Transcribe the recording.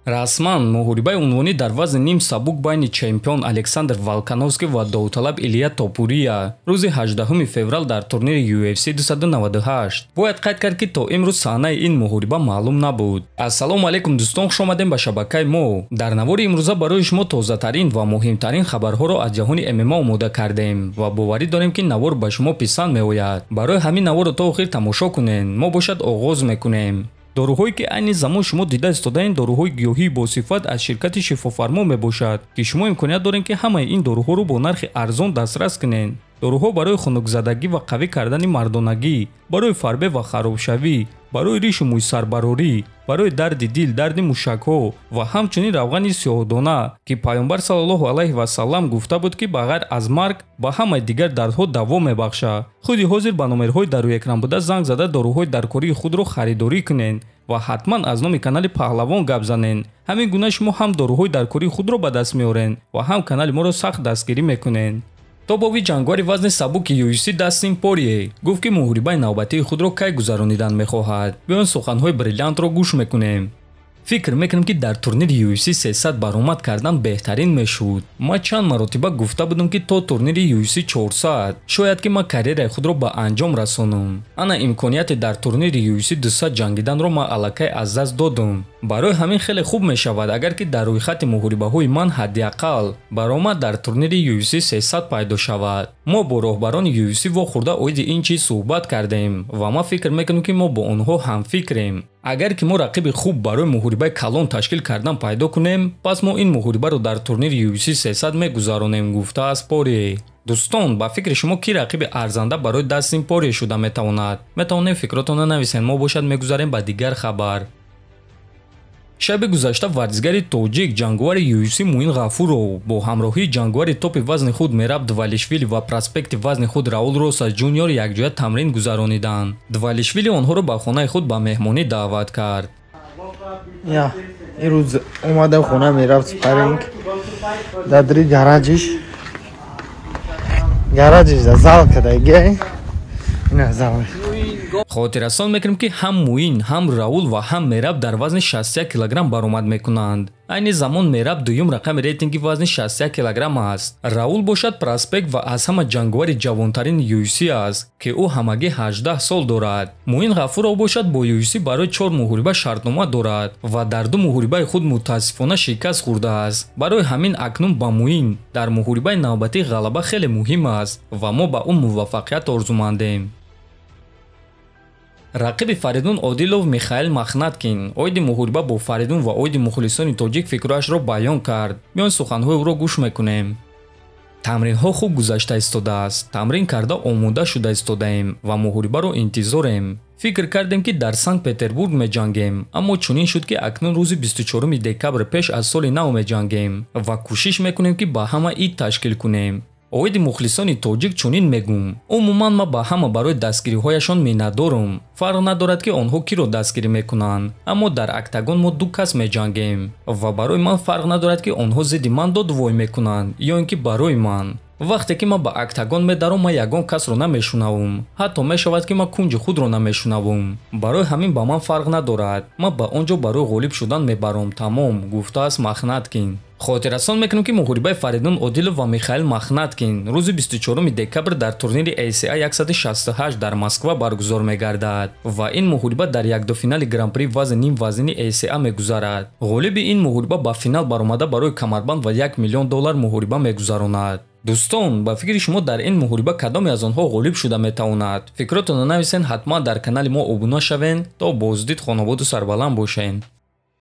Расман муҳорибаи унвонӣ дар вазни ним сабук байни чемпион Александр Волконовский ва довталаб Илия Топурия рӯзи 18 феврал дар турнири UFC 298. Бояд қайд кард ки то имрӯз саҳнаи ин муҳориба маълум набуд. Ассалому алайкум дӯстон, хуш омадем ба шабакаи мо. Дар навори имрӯза барои шумо тозатарин ва муҳимтарин хабарҳоро аз ҷаҳони ММА омода кардем ва боварӣ дорем ки навор ба шумо писанд меояд. Барои ҳамин наворро то охир тамошо кунен. Мо бошад оғоз мекунем. доруҳое ки айни замон шумо дида истодаин доруҳои гиёҳии босифат аз ширкати шифофармо мебошад ки шумо имконият доред ки ҳамаи ин доруҳоро бо нархи арзон дастрас кунед. доруҳо барои хунукзадагӣ ва қавӣ кардани мардонагӣ, барои фарбе ва харобшавӣ, барои ришу мӯйсарбарорӣ, барои дарди дил, дарди мушакҳо ва ҳамчунин равғани сиёҳдона ки пайғамбар саллаллоҳу алайҳи васаллам гуфта буд ки ба ғайр аз марг ба ҳамаи дигар дардҳо даво мебахшад. худи ҳозир ба номерҳои дар рӯи экран буда занг зада доруҳои даркории худро харидорӣ кунед ва ҳатман аз номи канали Паҳлавон гап занед. ҳамин гуна шумо ҳам доруҳои даркории худро ба даст меоред ва ҳам канали моро сахт дастгирӣ мекунед. тобови ҷангвари вазни сабуки UFC Дастин Порие гуфт ки муҳорибаи навбатии худро кай гузаронидан мехоҳад. биён суханҳои бриллиантро гӯш мекунем. фикр мекунем ки дар турнири UFC 300 баромад кардан беҳтарин мешуд. ма чанд маротиба гуфта будам ки то турнири UFC 400 шояд ки ма карьераи худро ба анҷом расонам. ана имконияте дар турнири UFC 200 ҷангиданро ма аллакай аз даст додам. барои ҳамин хеле хуб мешавад агар ки дар рӯйхати муҳорибаҳои ман ҳадди аққал баромад дар турнири UFC 300 пайдо шавад. мо бо роҳбарони UFC вохӯрда оиди ин чиз суҳбат кардем ва ма фикр мекунам ки мо бо онҳо ҳамфикрем. агар ки мо рақиби хуб барои муҳорибаи калон ташкил кардан пайдо кунем, пас мо ин муҳорибаро дар турнири UFC 300 мегузаронем, гуфтааст Порие. дӯстон, ба фикри шумо ки рақиби арзанда барои Дастин Порие шуда метавонад? метавонед фикротонро нависед. мо бошад мегузарем ба дигар хабар. шаби гузашта варзигари тоҷик ҷангвари UFC Муин Ғафуров бо ҳамроҳии ҷангвари топи вазни худ Мераб Двалишвили ва проспекти вазни худ Раул Росас Ҷуниор якҷоя тамрин гузарониданд. Двалишвили онҳоро ба хонаи худ ба меҳмонӣ даъват кард. имрӯз омада хона мерафт спаринг дадри гаражиш зал кадаги ина зал. хотиррасон мекунем ки ҳам Муин, ҳам Раул ва ҳам Мераб дар вазни 61 килограмм баромад мекунанд. айни замон Мераб дуюм рақами рейтинги вазни 61 килограмм аст. Раул бошад проспект ва аз ҳама ҷангвари ҷавонтарини UFC аст ки ӯ ҳамагӣ 18 сол дорад. Муин Ғафуров бошад бо UFC барои 4 муҳориба шартнома дорад ва дар 2 муҳорибаи худ мутаассифона шикаст хӯрдааст. барои ҳамин акнун ба Муин дар муҳорибаи навбатӣ ғалаба хеле муҳим аст ва мо ба ӯ муваффақият орзумандем. рақиби Фаридун Одилов Михаил Махнаткин оиди муҳориба бо Фаридун ва оиди мухлисони тоҷик фикрашро баён кард. биён суханҳои ӯро гӯш мекунем. тамринҳо хуб гузашта истодааст. тамрин карда омода шуда истодаем ва муҳорибаро интизорем. фикр кардем ки дар Санкт Петербург меҷангем, аммо чунин шуд ки акнун рӯзи 24 декабр пеш аз соли нав меҷангем ва кӯшиш мекунем ки ба ҳама ид ташкил кунем. оиди мухлисони тоҷик чунин мегӯм. умуман ма ба ҳама барои дастгириҳояшон миннатдорам. фарқ надорад ки онҳо киро дастгирӣ мекунанд, аммо дар октагон мо ду кас меҷангем ва барои ман фарқ надорад ки онҳо зидди ман дод вой мекунанд ё ин ки барои ман. вақте ки ма ба октагон медаром, ма ягон касро намешунавам. ҳатто мешавад ки ма кунҷи худро намешунавам. барои ҳамин ба ман фарқ надорад. ма ба он ҷо барои ғолиб шудан мебарам, тамом, гуфтааст Махнаткин. хотиррасон мекунем ки муҳорибаи Фаридун Одилов ва Михаил Махнаткин рӯзи 24 декабр дар турнири ACA 168 дар Москва баргузор мегардад ва ин муҳориба дар якдофинали гран-при вазни ним вазнини ACA мегузарад. ғолиби ин муҳориба ба финал баромада барои камарбанд ва $1 миллион муҳориба мегузаронад. дӯстон, ба фикри шумо дар ин муҳориба кадоме аз онҳо ғолиб шуда метавонад? фикротонро нависен. ҳатман дар канали мо обуна шавен. то боздид хонободу сарбаланд бошен.